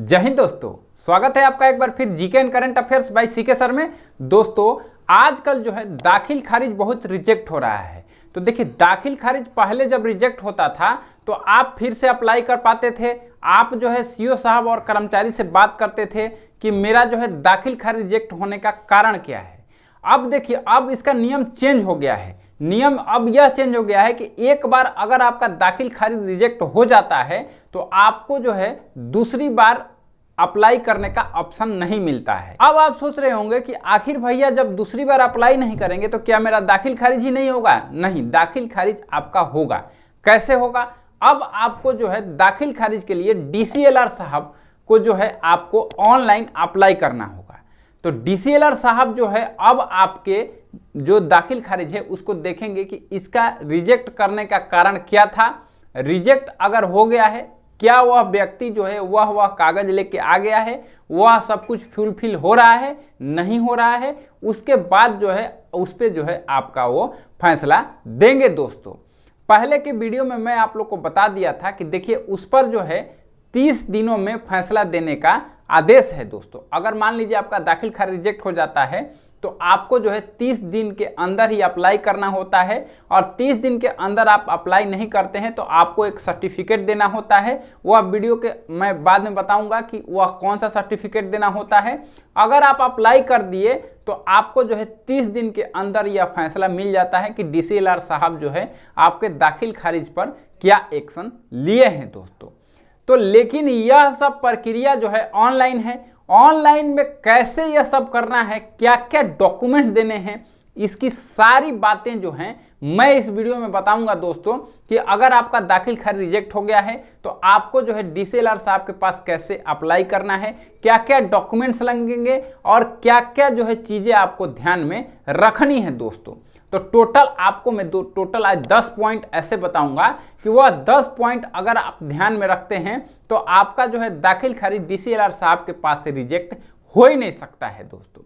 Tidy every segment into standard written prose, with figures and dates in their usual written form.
जय हिंद दोस्तों, स्वागत है आपका एक बार फिर GK and current affairs by CK sir में। दोस्तों आजकल जो है दाखिल खारिज बहुत रिजेक्ट हो रहा है। तो देखिए दाखिल खारिज पहले जब रिजेक्ट होता था तो आप फिर से अप्लाई कर पाते थे। आप जो है सीओ साहब और कर्मचारी से बात करते थे कि मेरा जो है दाखिल खारिज रिजेक्ट होने का कारण क्या है। अब देखिए अब इसका नियम चेंज हो गया है। नियम अब यह चेंज हो गया है कि एक बार अगर आपका दाखिल खारिज रिजेक्ट हो जाता है तो आपको जो है दूसरी बार अप्लाई करने का ऑप्शन नहीं मिलता है। अब आप सोच रहे होंगे कि आखिर भैया जब दूसरी बार अप्लाई नहीं करेंगे तो क्या मेरा दाखिल खारिज ही नहीं होगा? नहीं, दाखिल खारिज आपका होगा। कैसे होगा? अब आपको जो है दाखिल खारिज के लिए डीसीएलआर साहब को जो है आपको ऑनलाइन अप्लाई करना होगा। तो डीसीएलआर साहब जो है अब आपके जो दाखिल खारिज है उसको देखेंगे कि इसका रिजेक्ट करने का कारण क्या था। रिजेक्ट अगर हो गया है, क्या वह व्यक्ति जो है वह कागज लेके आ गया है, वह सब कुछ फुलफिल हो रहा है, नहीं हो रहा है, उसके बाद जो है उस पर जो है आपका वो फैसला देंगे। दोस्तों पहले के वीडियो में मैं आप लोग को बता दिया था कि देखिए उस पर जो है 30 दिनों में फैसला देने का आदेश है। दोस्तों अगर मान लीजिए आपका दाखिल खारिज रिजेक्ट हो जाता है तो आपको जो है 30 दिन के अंदर ही अप्लाई करना होता है, और 30 दिन के अंदर आप अप्लाई नहीं करते हैं तो आपको एक सर्टिफिकेट देना होता है। वह वीडियो के मैं बाद में बताऊंगा कि वह कौन सा सर्टिफिकेट देना होता है। अगर आप अप्लाई कर दिए तो आपको जो है 30 दिन के अंदर यह फैसला मिल जाता है कि डीसीएलआर साहब जो है आपके दाखिल खारिज पर क्या एक्शन लिए हैं। दोस्तों तो लेकिन यह सब प्रक्रिया जो है ऑनलाइन है। ऑनलाइन में कैसे यह सब करना है, क्या क्या डॉक्यूमेंट देने हैं, इसकी सारी बातें जो हैं मैं इस वीडियो में बताऊंगा। दोस्तों कि अगर आपका दाखिल खारिज रिजेक्ट हो गया है तो आपको जो है डीसीएलआर साहब के पास कैसे अप्लाई करना है, क्या क्या डॉक्यूमेंट्स लगेंगे और क्या क्या जो है चीज़ें आपको ध्यान में रखनी है। दोस्तों तो टोटल आपको मैं टोटल आज 10 पॉइंट ऐसे बताऊंगा कि वह 10 पॉइंट अगर आप ध्यान में रखते हैं तो आपका जो है दाखिल खारिज डीसीएलआर साहब के पास से रिजेक्ट हो ही नहीं सकता है। दोस्तों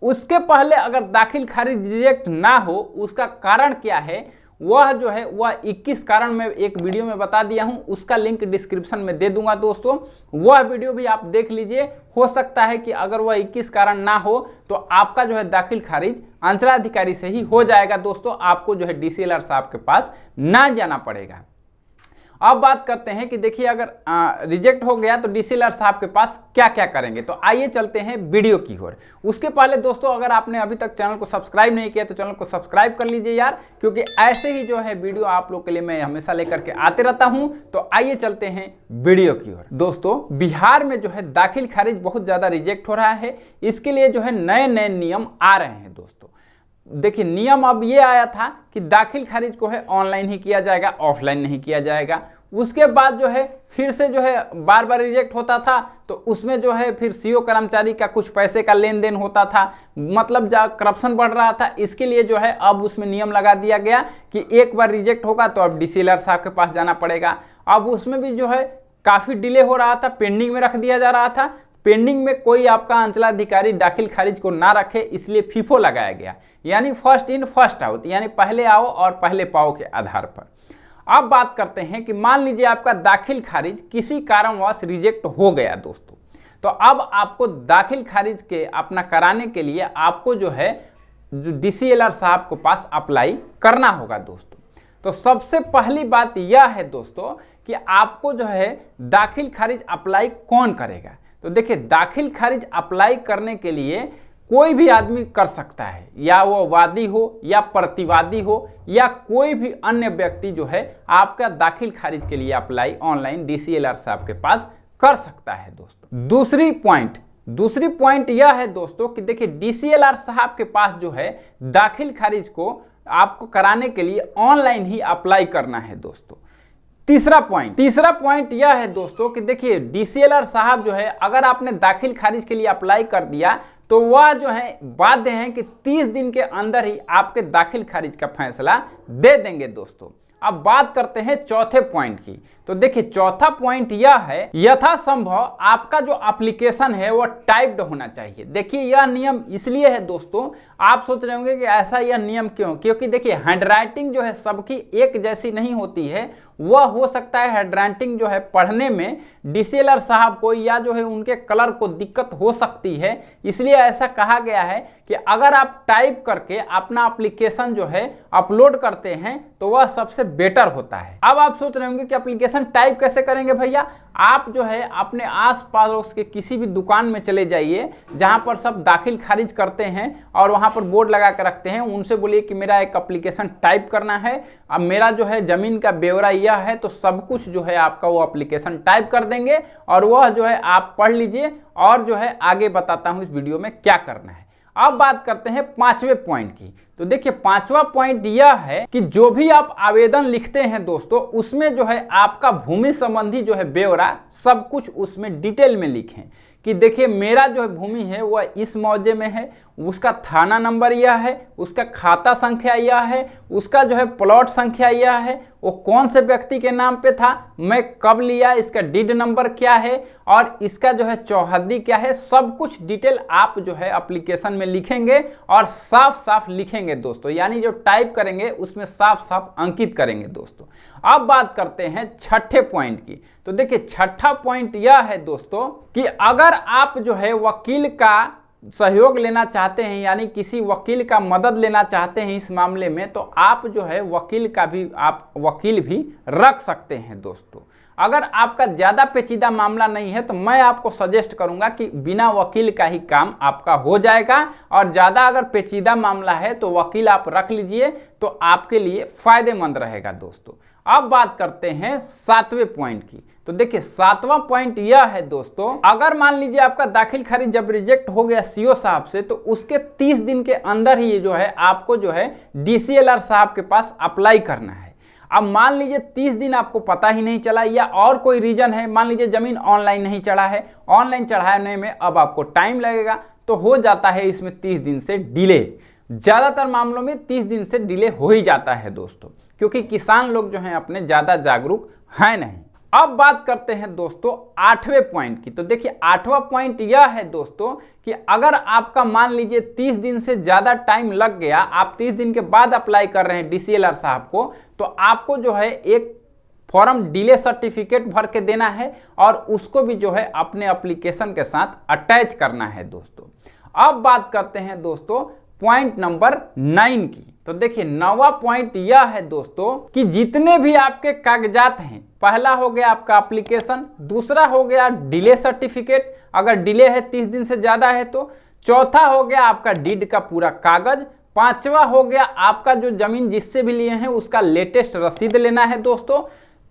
उसके पहले अगर दाखिल खारिज रिजेक्ट ना हो उसका कारण क्या है, वह जो है वह 21 कारण में एक वीडियो में बता दिया हूं, उसका लिंक डिस्क्रिप्शन में दे दूंगा। दोस्तों वह वीडियो भी आप देख लीजिए। हो सकता है कि अगर वह 21 कारण ना हो तो आपका जो है दाखिल खारिज अंचलाधिकारी से ही हो जाएगा। दोस्तों आपको जो है डीसीएलआर साहब के पास ना जाना पड़ेगा। अब बात करते हैं कि देखिए अगर रिजेक्ट हो गया तो डीसीएलआर साहब के पास क्या क्या करेंगे। तो आइए चलते हैं वीडियो की ओर। उसके पहले दोस्तों अगर आपने अभी तक चैनल को सब्सक्राइब नहीं किया तो चैनल को सब्सक्राइब कर लीजिए यार, क्योंकि ऐसे ही जो है वीडियो आप लोग के लिए मैं हमेशा लेकर के आते रहता हूं। तो आइए चलते हैं वीडियो की ओर। दोस्तों बिहार में जो है दाखिल खारिज बहुत ज्यादा रिजेक्ट हो रहा है, इसके लिए जो है नए नए नियम आ रहे हैं। दोस्तों देखिए नियम अब ये आया था कि दाखिल खारिज को है ऑनलाइन ही किया जाएगा, ऑफलाइन नहीं किया जाएगा। उसके बाद जो है फिर से जो है बार बार रिजेक्ट होता था तो उसमें जो है फिर सीओ कर्मचारी का कुछ पैसे का लेन देन होता था, मतलब जब करप्शन बढ़ रहा था। इसके लिए जो है अब उसमें नियम लगा दिया गया कि एक बार रिजेक्ट होगा तो अब डीसीएलआर साहब के पास जाना पड़ेगा। अब उसमें भी जो है काफ़ी डिले हो रहा था, पेंडिंग में रख दिया जा रहा था। पेंडिंग में कोई आपका अंचलाधिकारी दाखिल खारिज को ना रखे, इसलिए फीफो लगाया गया, यानी फर्स्ट इन फर्स्ट आउट, यानी पहले आओ और पहले पाओ के आधार पर। अब बात करते हैं कि मान लीजिए आपका दाखिल खारिज किसी कारणवश रिजेक्ट हो गया। दोस्तों तो अब आपको दाखिल खारिज के अपना कराने के लिए आपको जो है जो डीसीएलआर साहब के पास अप्लाई करना होगा। दोस्तों तो सबसे पहली बात यह है दोस्तों कि आपको जो है दाखिल खारिज अप्लाई कौन करेगा। तो देखिए दाखिल खारिज अप्लाई करने के लिए कोई भी आदमी कर सकता है, या वो वादी हो या प्रतिवादी हो या कोई भी अन्य व्यक्ति जो है आपका दाखिल खारिज के लिए अप्लाई ऑनलाइन डीसीएलआर साहब के पास कर सकता है। दोस्तों दूसरी पॉइंट यह है दोस्तों कि देखिए डीसीएलआर साहब के पास जो है दाखिल खारिज को आपको कराने के लिए ऑनलाइन ही अप्लाई करना है। दोस्तों तीसरा पॉइंट यह है दोस्तों कि देखिए डीसीएलआर साहब जो है अगर आपने दाखिल खारिज के लिए अप्लाई कर दिया तो वह जो है बाध्य हैं कि 30 दिन के अंदर ही आपके दाखिल खारिज का फैसला दे देंगे। दोस्तों अब बात करते हैं चौथे पॉइंट की। तो देखिए चौथा पॉइंट यह है यथासंभव आपका जो एप्लीकेशन है वो टाइप्ड होना चाहिए। देखिए यह नियम इसलिए है दोस्तों, आप सोच रहे होंगे कि ऐसा यह नियम क्यों, क्योंकि देखिए हैंडराइटिंग जो है सबकी एक जैसी नहीं होती है। वह हो सकता है हैंडराइटिंग जो है पढ़ने में डीसीएलआर साहब को या जो है उनके कलर को दिक्कत हो सकती है, इसलिए ऐसा कहा गया है कि अगर आप टाइप करके अपना एप्लीकेशन जो है अपलोड करते हैं तो वह सबसे बेटर होता है। अब आप सोच रहे होंगे कि एप्लीकेशन टाइप कैसे करेंगे भैया। आप जो है अपने आस पास के किसी भी दुकान में चले जाइए जहां पर सब दाखिल खारिज करते हैं और वहां पर बोर्ड लगा कर रखते हैं, उनसे बोलिए कि मेरा एक एप्लीकेशन टाइप करना है, अब मेरा जो है जमीन का ब्यौरा यह है, तो सब कुछ जो है आपका वो एप्लीकेशन टाइप कर देंगे और वह जो है आप पढ़ लीजिए और जो है आगे बताता हूं इस वीडियो में क्या करना है। अब बात करते हैं पांचवें पॉइंट की। तो देखिए पांचवा पॉइंट यह है कि जो भी आप आवेदन लिखते हैं दोस्तों, उसमें जो है आपका भूमि संबंधी जो है ब्यौरा सब कुछ उसमें डिटेल में लिखें कि देखिए मेरा जो भूमि है वह इस मौजे में है, उसका थाना नंबर यह है, उसका खाता संख्या यह है, उसका जो है प्लॉट संख्या यह है, वो कौन से व्यक्ति के नाम पे था, मैं कब लिया, इसका डीड नंबर क्या है और इसका जो है चौहद्दी क्या है, सब कुछ डिटेल आप जो है एप्लीकेशन में लिखेंगे और साफ साफ लिखेंगे दोस्तों, यानी जो टाइप करेंगे उसमें साफ साफ अंकित करेंगे दोस्तों। अब बात करते हैं छठे पॉइंट की। तो देखिए छठा पॉइंट यह है दोस्तों कि अगर आप जो है वकील का सहयोग लेना चाहते हैं, यानी किसी वकील का मदद लेना चाहते हैं इस मामले में, तो आप जो है वकील भी रख सकते हैं दोस्तों। अगर आपका ज़्यादा पेचीदा मामला नहीं है तो मैं आपको सजेस्ट करूंगा कि बिना वकील का ही काम आपका हो जाएगा, और ज़्यादा अगर पेचीदा मामला है तो वकील आप रख लीजिए, तो आपके लिए फायदेमंद रहेगा दोस्तों। अब बात करते हैं सातवें पॉइंट की। तो देखिए सातवां पॉइंट यह है दोस्तों, अगर मान लीजिए आपका दाखिल खारिज जब रिजेक्ट हो गया सीओ साहब से, तो उसके 30 दिन के अंदर ही जो है आपको जो है डीसीएलआर साहब के पास अप्लाई करना है। अब मान लीजिए 30 दिन आपको पता ही नहीं चला या और कोई रीजन है, मान लीजिए जमीन ऑनलाइन नहीं चढ़ा है, ऑनलाइन चढ़ाने में अब आपको टाइम लगेगा, तो हो जाता है इसमें 30 दिन से डिले। ज़्यादातर मामलों में 30 दिन से डिले हो ही जाता है दोस्तों, क्योंकि किसान लोग जो हैं अपने ज़्यादा जागरूक हैं नहीं। अब बात करते हैं दोस्तों आठवें पॉइंट की। तो देखिए आठवां पॉइंट यह है दोस्तों कि अगर आपका मान लीजिए 30 दिन से ज़्यादा टाइम लग गया, आप 30 दिन के बाद अप्लाई कर रहे हैं डीसीएलआर साहब को, तो आपको जो है एक फॉर्म डिले सर्टिफिकेट भर के देना है और उसको भी जो है अपने एप्लीकेशन के साथ अटैच करना है दोस्तों। अब बात करते हैं दोस्तों पॉइंट नंबर 9 की। तो देखिए 9वां पॉइंट यह है दोस्तों कि जितने भी आपके कागजात हैं, पहला हो गया आपका एप्लीकेशन, दूसरा हो गया डिले सर्टिफिकेट अगर डिले है 30 दिन से ज्यादा है तो, चौथा हो गया आपका डीड का पूरा कागज, पांचवा हो गया आपका जो जमीन जिससे भी लिए हैं उसका लेटेस्ट रसीद लेना है दोस्तों,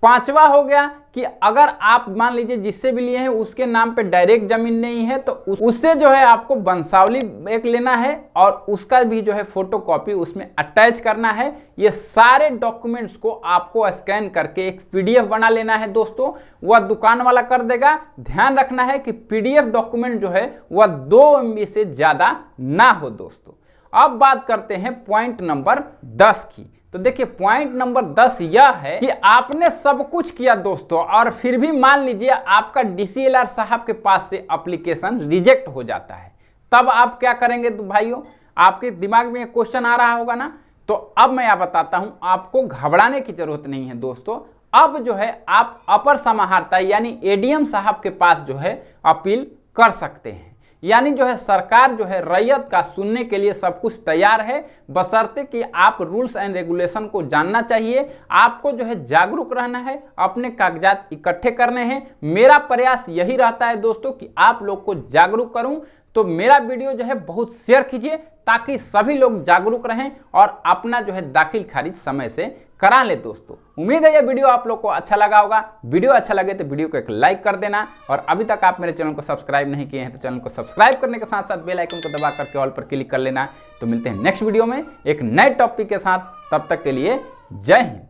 पांचवा हो गया कि अगर आप मान लीजिए जिससे भी लिए हैं उसके नाम पे डायरेक्ट जमीन नहीं है तो उससे जो है आपको वंशावली एक लेना है और उसका भी जो है फोटोकॉपी उसमें अटैच करना है। ये सारे डॉक्यूमेंट्स को आपको स्कैन करके एक पीडीएफ बना लेना है दोस्तों, वह दुकान वाला कर देगा। ध्यान रखना है कि पीडीएफ डॉक्यूमेंट जो है वह 2 MB से ज्यादा ना हो दोस्तों। अब बात करते हैं पॉइंट नंबर 10 की। तो देखिए पॉइंट नंबर 10 यह है कि आपने सब कुछ किया दोस्तों और फिर भी मान लीजिए आपका डीसीएलआर साहब के पास से एप्लीकेशन रिजेक्ट हो जाता है, तब आप क्या करेंगे तो भाइयों, आपके दिमाग में एक क्वेश्चन आ रहा होगा ना, तो अब मैं बताता हूं, आपको घबराने की जरूरत नहीं है दोस्तों। अब जो है आप अपर समाहर्ता यानी एडीएम साहब के पास जो है अपील कर सकते हैं, यानी जो है सरकार जो है रैयत का सुनने के लिए सब कुछ तैयार है, बशर्ते कि आप रूल्स एंड रेगुलेशन को जानना चाहिए, आपको जो है जागरूक रहना है, अपने कागजात इकट्ठे करने हैं। मेरा प्रयास यही रहता है दोस्तों कि आप लोग को जागरूक करूं, तो मेरा वीडियो जो है बहुत शेयर कीजिए ताकि सभी लोग जागरूक रहें और अपना जो है दाखिल खारिज समय से करा ले दोस्तों। उम्मीद है ये वीडियो आप लोग को अच्छा लगा होगा। वीडियो अच्छा लगे तो वीडियो को एक लाइक कर देना, और अभी तक आप मेरे चैनल को सब्सक्राइब नहीं किए हैं तो चैनल को सब्सक्राइब करने के साथ साथ बेल आइकन को दबा करके ऑल पर क्लिक कर लेना। तो मिलते हैं नेक्स्ट वीडियो में एक नए टॉपिक के साथ, तब तक के लिए जय हिंद।